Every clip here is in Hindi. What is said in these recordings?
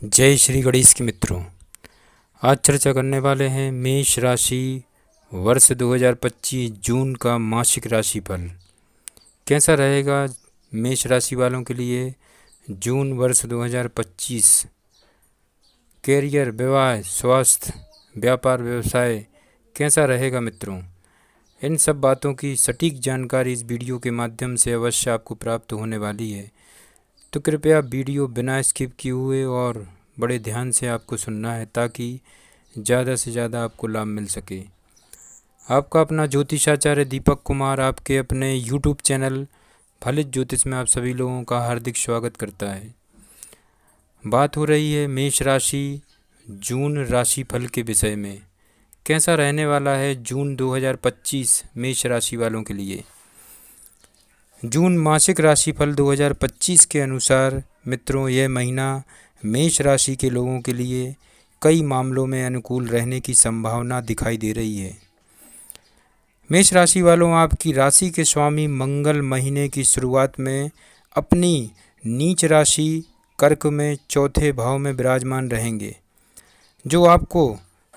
जय श्री गणेश के मित्रों। आज चर्चा करने वाले हैं मेष राशि वर्ष 2025 जून का मासिक राशिफल कैसा रहेगा मेष राशि वालों के लिए। जून वर्ष 2025 कैरियर, विवाह, स्वास्थ्य, व्यापार, व्यवसाय कैसा रहेगा मित्रों। इन सब बातों की सटीक जानकारी इस वीडियो के माध्यम से अवश्य आपको प्राप्त होने वाली है, तो कृपया वीडियो बिना स्किप किए हुए और बड़े ध्यान से आपको सुनना है ताकि ज़्यादा से ज़्यादा आपको लाभ मिल सके। आपका अपना ज्योतिषाचार्य दीपक कुमार आपके अपने YouTube चैनल फलित ज्योतिष में आप सभी लोगों का हार्दिक स्वागत करता है। बात हो रही है मेष राशि जून राशिफल के विषय में। कैसा रहने वाला है जून 2025 मेष राशि वालों के लिए। जून मासिक राशिफल 2025 के अनुसार मित्रों, यह महीना मेष राशि के लोगों के लिए कई मामलों में अनुकूल रहने की संभावना दिखाई दे रही है। मेष राशि वालों, आपकी राशि के स्वामी मंगल महीने की शुरुआत में अपनी नीच राशि कर्क में चौथे भाव में विराजमान रहेंगे, जो आपको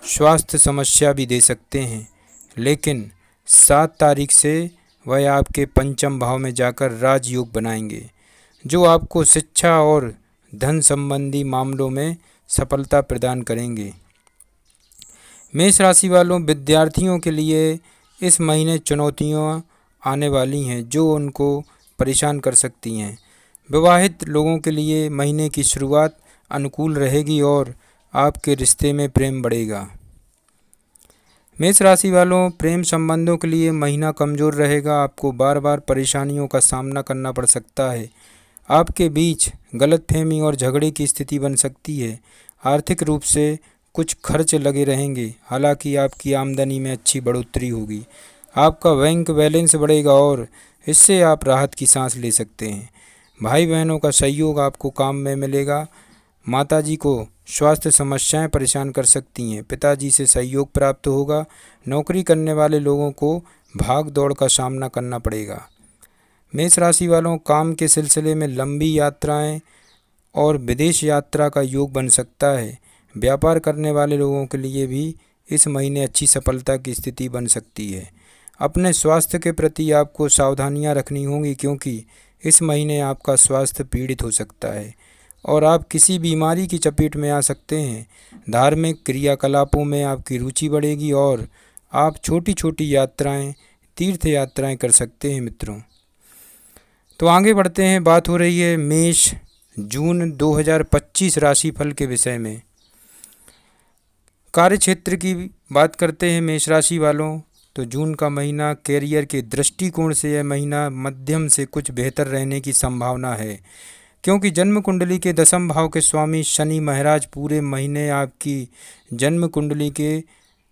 स्वास्थ्य समस्या भी दे सकते हैं। लेकिन 7 तारीख से वह आपके पंचम भाव में जाकर राजयोग बनाएंगे, जो आपको शिक्षा और धन संबंधी मामलों में सफलता प्रदान करेंगे। मेष राशि वालों, विद्यार्थियों के लिए इस महीने चुनौतियां आने वाली हैं जो उनको परेशान कर सकती हैं। विवाहित लोगों के लिए महीने की शुरुआत अनुकूल रहेगी और आपके रिश्ते में प्रेम बढ़ेगा। मेष राशि वालों, प्रेम संबंधों के लिए महीना कमज़ोर रहेगा। आपको बार बार परेशानियों का सामना करना पड़ सकता है। आपके बीच गलतफहमी और झगड़े की स्थिति बन सकती है। आर्थिक रूप से कुछ खर्च लगे रहेंगे, हालांकि आपकी आमदनी में अच्छी बढ़ोतरी होगी। आपका बैंक बैलेंस बढ़ेगा और इससे आप राहत की सांस ले सकते हैं। भाई बहनों का सहयोग आपको काम में मिलेगा। माताजी को स्वास्थ्य समस्याएं परेशान कर सकती हैं। पिताजी से सहयोग प्राप्त होगा। नौकरी करने वाले लोगों को भाग दौड़ का सामना करना पड़ेगा। मेष राशि वालों, काम के सिलसिले में लंबी यात्राएं और विदेश यात्रा का योग बन सकता है। व्यापार करने वाले लोगों के लिए भी इस महीने अच्छी सफलता की स्थिति बन सकती है। अपने स्वास्थ्य के प्रति आपको सावधानियां रखनी होंगी, क्योंकि इस महीने आपका स्वास्थ्य पीड़ित हो सकता है और आप किसी बीमारी की चपेट में आ सकते हैं। धार्मिक क्रियाकलापों में आपकी रुचि बढ़ेगी और आप छोटी छोटी यात्राएं, तीर्थ यात्राएं कर सकते हैं मित्रों। तो आगे बढ़ते हैं। बात हो रही है मेष जून 2025 राशिफल के विषय में। कार्य क्षेत्र की बात करते हैं मेष राशि वालों, तो जून का महीना कैरियर के दृष्टिकोण से यह महीना मध्यम से कुछ बेहतर रहने की संभावना है, क्योंकि जन्म कुंडली के 10वें भाव के स्वामी शनि महाराज पूरे महीने आपकी जन्म कुंडली के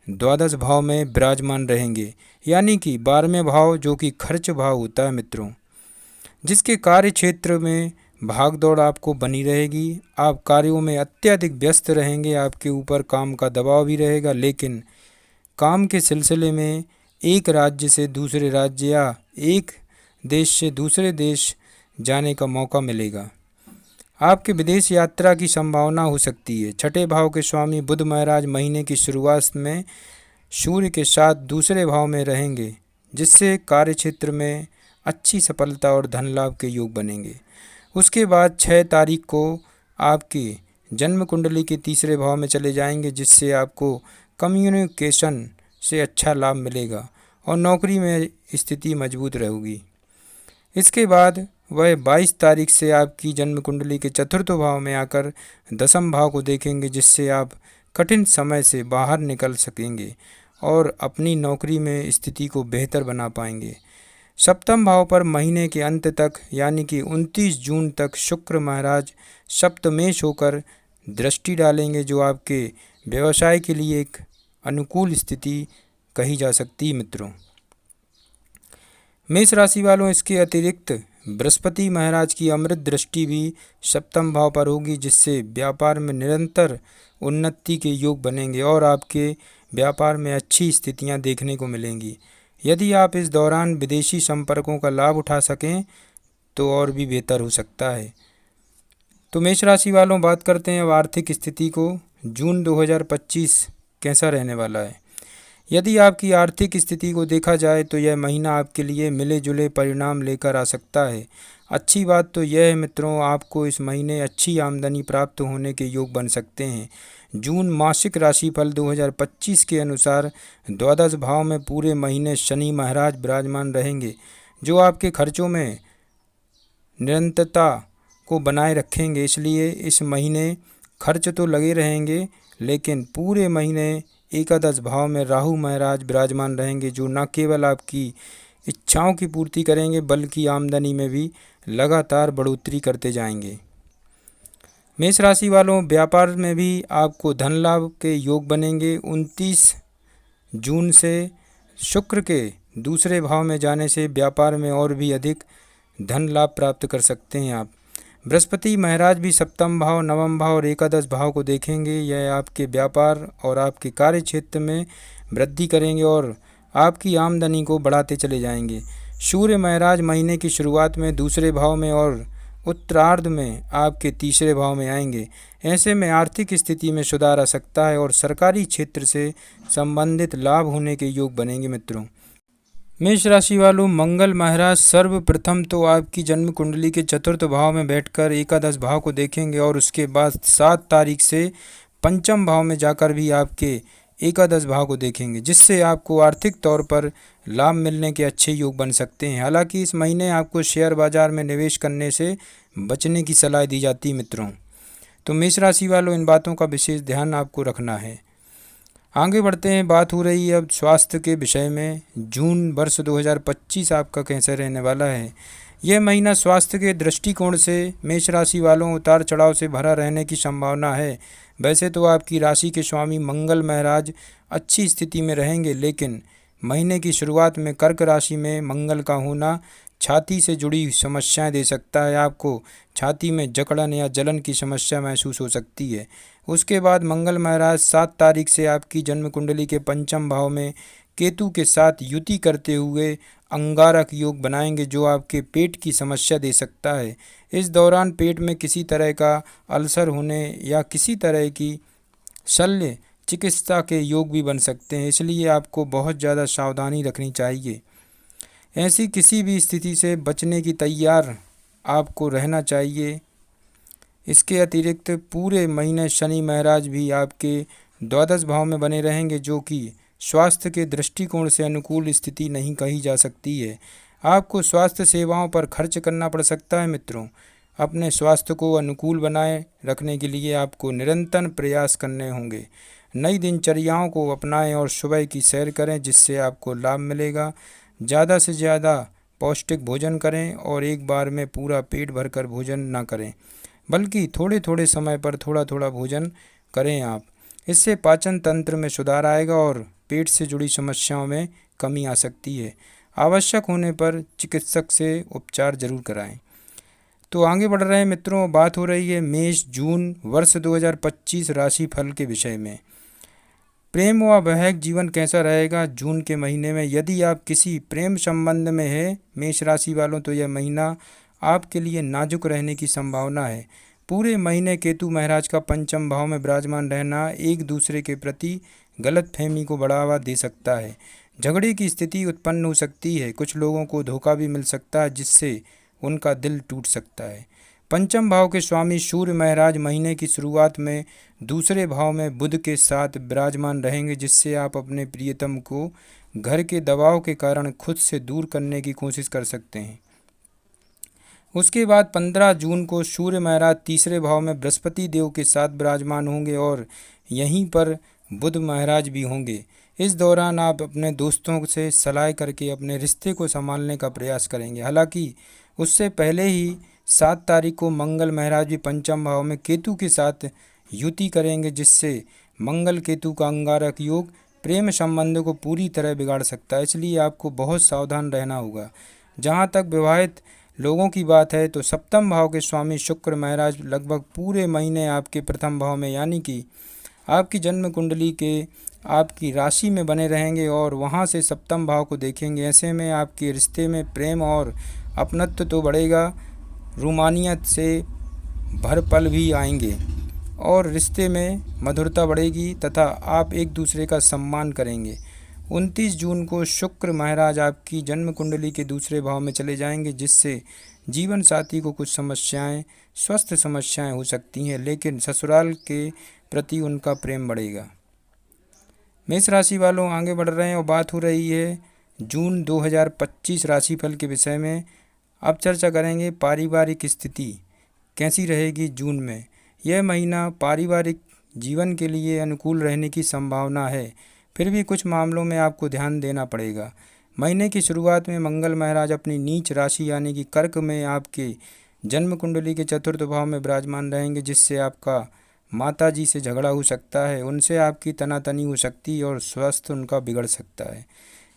12वें भाव में विराजमान रहेंगे, यानी कि 12वें भाव जो कि खर्च भाव होता है मित्रों, जिसके कार्य क्षेत्र में भाग दौड़ आपको बनी रहेगी। आप कार्यों में अत्यधिक व्यस्त रहेंगे। आपके ऊपर काम का दबाव भी रहेगा, लेकिन काम के सिलसिले में एक राज्य से दूसरे राज्य या एक देश से दूसरे देश जाने का मौका मिलेगा। आपके विदेश यात्रा की संभावना हो सकती है। 6ठे भाव के स्वामी बुध महाराज महीने की शुरुआत में सूर्य के साथ दूसरे भाव में रहेंगे, जिससे कार्य क्षेत्र में अच्छी सफलता और धन लाभ के योग बनेंगे। उसके बाद 6 तारीख को आपकी जन्म कुंडली के तीसरे भाव में चले जाएंगे, जिससे आपको कम्युनिकेशन से अच्छा लाभ मिलेगा और नौकरी में स्थिति मजबूत रहेगी। इसके बाद वह 22 तारीख से आपकी जन्म कुंडली के चतुर्थ भाव में आकर 10वें भाव को देखेंगे, जिससे आप कठिन समय से बाहर निकल सकेंगे और अपनी नौकरी में स्थिति को बेहतर बना पाएंगे। 7वें भाव पर महीने के अंत तक यानी कि 29 जून तक शुक्र महाराज सप्तमेश होकर दृष्टि डालेंगे, जो आपके व्यवसाय के लिए एक अनुकूल स्थिति कही जा सकती है मित्रों। मेष राशि वालों, इसके अतिरिक्त बृहस्पति महाराज की अमृत दृष्टि भी 7वें भाव पर होगी, जिससे व्यापार में निरंतर उन्नति के योग बनेंगे और आपके व्यापार में अच्छी स्थितियां देखने को मिलेंगी। यदि आप इस दौरान विदेशी संपर्कों का लाभ उठा सकें तो और भी बेहतर हो सकता है। तो मेष राशि वालों, बात करते हैं अब आर्थिक स्थिति को। जून 2025 कैसा रहने वाला है। यदि आपकी आर्थिक स्थिति को देखा जाए तो यह महीना आपके लिए मिले जुले परिणाम लेकर आ सकता है। अच्छी बात तो यह है मित्रों, आपको इस महीने अच्छी आमदनी प्राप्त होने के योग बन सकते हैं। जून मासिक राशिफल 2025 के अनुसार द्वादश भाव में पूरे महीने शनि महाराज विराजमान रहेंगे, जो आपके खर्चों में निरंतरता को बनाए रखेंगे। इसलिए इस महीने खर्च तो लगे रहेंगे, लेकिन पूरे महीने एकादश भाव में राहु महाराज विराजमान रहेंगे, जो न केवल आपकी इच्छाओं की पूर्ति करेंगे बल्कि आमदनी में भी लगातार बढ़ोतरी करते जाएंगे। मेष राशि वालों, व्यापार में भी आपको धन लाभ के योग बनेंगे। 29 जून से शुक्र के दूसरे भाव में जाने से व्यापार में और भी अधिक धन लाभ प्राप्त कर सकते हैं आप। बृहस्पति महाराज भी सप्तम भाव, नवम भाव और एकादश भाव को देखेंगे। यह आपके व्यापार और आपके कार्य क्षेत्र में वृद्धि करेंगे और आपकी आमदनी को बढ़ाते चले जाएंगे। सूर्य महाराज महीने की शुरुआत में दूसरे भाव में और उत्तरार्ध में आपके तीसरे भाव में आएंगे। ऐसे में आर्थिक स्थिति में सुधार आ सकता है और सरकारी क्षेत्र से संबंधित लाभ होने के योग बनेंगे। मित्रों, मेष राशि वालों, मंगल महाराज सर्वप्रथम तो आपकी जन्म कुंडली के चतुर्थ भाव में बैठकर एकादश भाव को देखेंगे और उसके बाद 7 तारीख से पंचम भाव में जाकर भी आपके एकादश भाव को देखेंगे, जिससे आपको आर्थिक तौर पर लाभ मिलने के अच्छे योग बन सकते हैं। हालांकि इस महीने आपको शेयर बाजार में निवेश करने से बचने की सलाह दी जाती है। मित्रों, तो मेष राशि वालों, इन बातों का विशेष ध्यान आपको रखना है। आगे बढ़ते हैं, बात हो रही है अब स्वास्थ्य के विषय में। जून वर्ष 2025 आपका कैसा रहने वाला है। यह महीना स्वास्थ्य के दृष्टिकोण से मेष राशि वालों उतार चढ़ाव से भरा रहने की संभावना है। वैसे तो आपकी राशि के स्वामी मंगल महाराज अच्छी स्थिति में रहेंगे, लेकिन महीने की शुरुआत में कर्क राशि में मंगल का होना छाती से जुड़ी समस्याएं दे सकता है। आपको छाती में जकड़न या जलन की समस्या महसूस हो सकती है। उसके बाद मंगल महाराज 7 तारीख से आपकी जन्म कुंडली के पंचम भाव में केतु के साथ युति करते हुए अंगारक योग बनाएंगे, जो आपके पेट की समस्या दे सकता है। इस दौरान पेट में किसी तरह का अल्सर होने या किसी तरह की शल्य चिकित्सा के योग भी बन सकते हैं, इसलिए आपको बहुत ज़्यादा सावधानी रखनी चाहिए। ऐसी किसी भी स्थिति से बचने की तैयार आपको रहना चाहिए। इसके अतिरिक्त पूरे महीने शनि महाराज भी आपके द्वादश भाव में बने रहेंगे, जो कि स्वास्थ्य के दृष्टिकोण से अनुकूल स्थिति नहीं कही जा सकती है। आपको स्वास्थ्य सेवाओं पर खर्च करना पड़ सकता है। मित्रों, अपने स्वास्थ्य को अनुकूल बनाए रखने के लिए आपको निरंतर प्रयास करने होंगे। नई दिनचर्याओं को अपनाएं और सुबह की सैर करें, जिससे आपको लाभ मिलेगा। ज़्यादा से ज़्यादा पौष्टिक भोजन करें और एक बार में पूरा पेट भरकर भोजन ना करें, बल्कि थोड़े थोड़े समय पर थोड़ा थोड़ा भोजन करें आप। इससे पाचन तंत्र में सुधार आएगा और पेट से जुड़ी समस्याओं में कमी आ सकती है। आवश्यक होने पर चिकित्सक से उपचार जरूर कराएं। तो आगे बढ़ रहे हैं मित्रों, बात हो रही है मेष जून वर्ष 2025 राशि फल के विषय में। प्रेम व वैवाहिक जीवन कैसा रहेगा जून के महीने में। यदि आप किसी प्रेम संबंध में है मेष राशि वालों, तो यह महीना आपके लिए नाजुक रहने की संभावना है। पूरे महीने केतु महाराज का पंचम भाव में विराजमान रहना एक दूसरे के प्रति गलतफहमी को बढ़ावा दे सकता है। झगड़े की स्थिति उत्पन्न हो सकती है। कुछ लोगों को धोखा भी मिल सकता है, जिससे उनका दिल टूट सकता है। पंचम भाव के स्वामी सूर्य महाराज महीने की शुरुआत में दूसरे भाव में बुध के साथ विराजमान रहेंगे, जिससे आप अपने प्रियतम को घर के दबाव के कारण खुद से दूर करने की कोशिश कर सकते हैं। उसके बाद 15 जून को सूर्य महाराज तीसरे भाव में बृहस्पति देव के साथ विराजमान होंगे और यहीं पर बुध महाराज भी होंगे। इस दौरान आप अपने दोस्तों से सलाह करके अपने रिश्ते को संभालने का प्रयास करेंगे। हालांकि उससे पहले ही 7 तारीख को मंगल महाराज भी पंचम भाव में केतु के साथ युति करेंगे, जिससे मंगल केतु का अंगारक योग प्रेम संबंध को पूरी तरह बिगाड़ सकता है। इसलिए आपको बहुत सावधान रहना होगा। जहाँ तक विवाहित लोगों की बात है, तो सप्तम भाव के स्वामी शुक्र महाराज लगभग पूरे महीने आपके प्रथम भाव में, यानी कि आपकी जन्म कुंडली के आपकी राशि में बने रहेंगे और वहां से सप्तम भाव को देखेंगे। ऐसे में आपके रिश्ते में प्रेम और अपनत्व तो बढ़ेगा, रूमानियत से भर पल भी आएंगे और रिश्ते में मधुरता बढ़ेगी तथा आप एक दूसरे का सम्मान करेंगे। 29 जून को शुक्र महाराज आपकी जन्म कुंडली के दूसरे भाव में चले जाएंगे, जिससे जीवन साथी को कुछ समस्याएं, स्वास्थ्य समस्याएं हो सकती हैं, लेकिन ससुराल के प्रति उनका प्रेम बढ़ेगा। मेष राशि वालों, आगे बढ़ रहे हैं और बात हो रही है जून 2025 राशिफल के विषय में। अब चर्चा करेंगे पारिवारिक स्थिति कैसी रहेगी जून में। यह महीना पारिवारिक जीवन के लिए अनुकूल रहने की संभावना है, फिर भी कुछ मामलों में आपको ध्यान देना पड़ेगा। महीने की शुरुआत में मंगल महाराज अपनी नीच राशि यानी कि कर्क में आपके जन्म कुंडली के चतुर्थ भाव में विराजमान रहेंगे, जिससे आपका माता जी से झगड़ा हो सकता है, उनसे आपकी तनातनी हो सकती है और स्वास्थ्य उनका बिगड़ सकता है।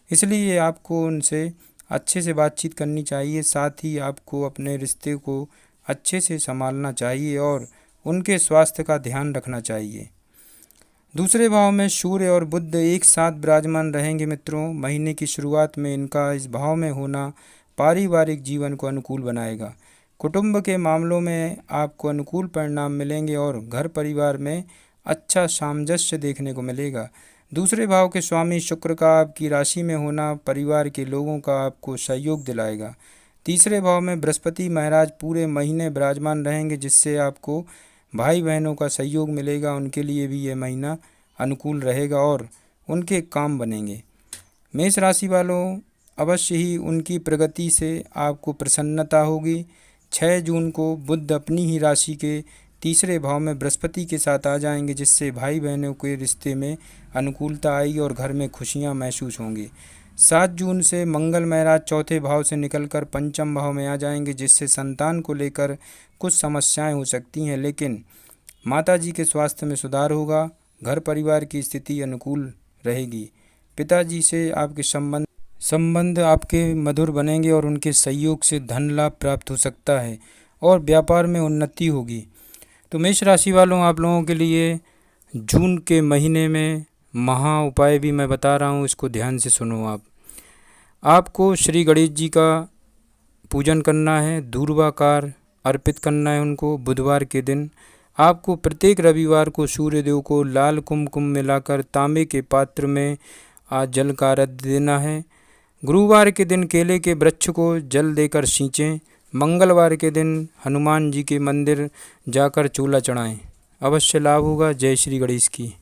इसलिए आपको उनसे अच्छे से बातचीत करनी चाहिए, साथ ही आपको अपने रिश्ते को अच्छे से संभालना चाहिए और उनके स्वास्थ्य का ध्यान रखना चाहिए। दूसरे भाव में सूर्य और बुध एक साथ विराजमान रहेंगे मित्रों। महीने की शुरुआत में इनका इस भाव में होना पारिवारिक जीवन को अनुकूल बनाएगा। कुटुंब के मामलों में आपको अनुकूल परिणाम मिलेंगे और घर परिवार में अच्छा सामंजस्य देखने को मिलेगा। दूसरे भाव के स्वामी शुक्र का आपकी राशि में होना परिवार के लोगों का आपको सहयोग दिलाएगा। तीसरे भाव में बृहस्पति महाराज पूरे महीने विराजमान रहेंगे, जिससे आपको भाई बहनों का सहयोग मिलेगा। उनके लिए भी यह महीना अनुकूल रहेगा और उनके काम बनेंगे। मेष राशि वालों, अवश्य ही उनकी प्रगति से आपको प्रसन्नता होगी। 6 जून को बुध अपनी ही राशि के तीसरे भाव में बृहस्पति के साथ आ जाएंगे, जिससे भाई बहनों के रिश्ते में अनुकूलता आएगी और घर में खुशियां महसूस होंगी। 7 जून से मंगल महाराज चौथे भाव से निकलकर पंचम भाव में आ जाएंगे, जिससे संतान को लेकर कुछ समस्याएं हो सकती हैं, लेकिन माताजी के स्वास्थ्य में सुधार होगा। घर परिवार की स्थिति अनुकूल रहेगी। पिताजी से आपके संबंध आपके मधुर बनेंगे और उनके सहयोग से धन लाभ प्राप्त हो सकता है और व्यापार में उन्नति होगी। तो मेष राशि वालों, आप लोगों के लिए जून के महीने में महा उपाय भी मैं बता रहा हूँ, इसको ध्यान से सुनो। आपको श्री गणेश जी का पूजन करना है, दूर्वाकार अर्पित करना है उनको। बुधवार के दिन आपको प्रत्येक रविवार को सूर्यदेव को लाल कुमकुम मिलाकर तांबे के पात्र में आज जल का अर्घ्य देना है। गुरुवार के दिन केले के वृक्ष को जल देकर सींचें। मंगलवार के दिन हनुमान जी के मंदिर जाकर चूल्हा चढ़ाएं। अवश्य लाभ होगा। जय श्री गणेश की।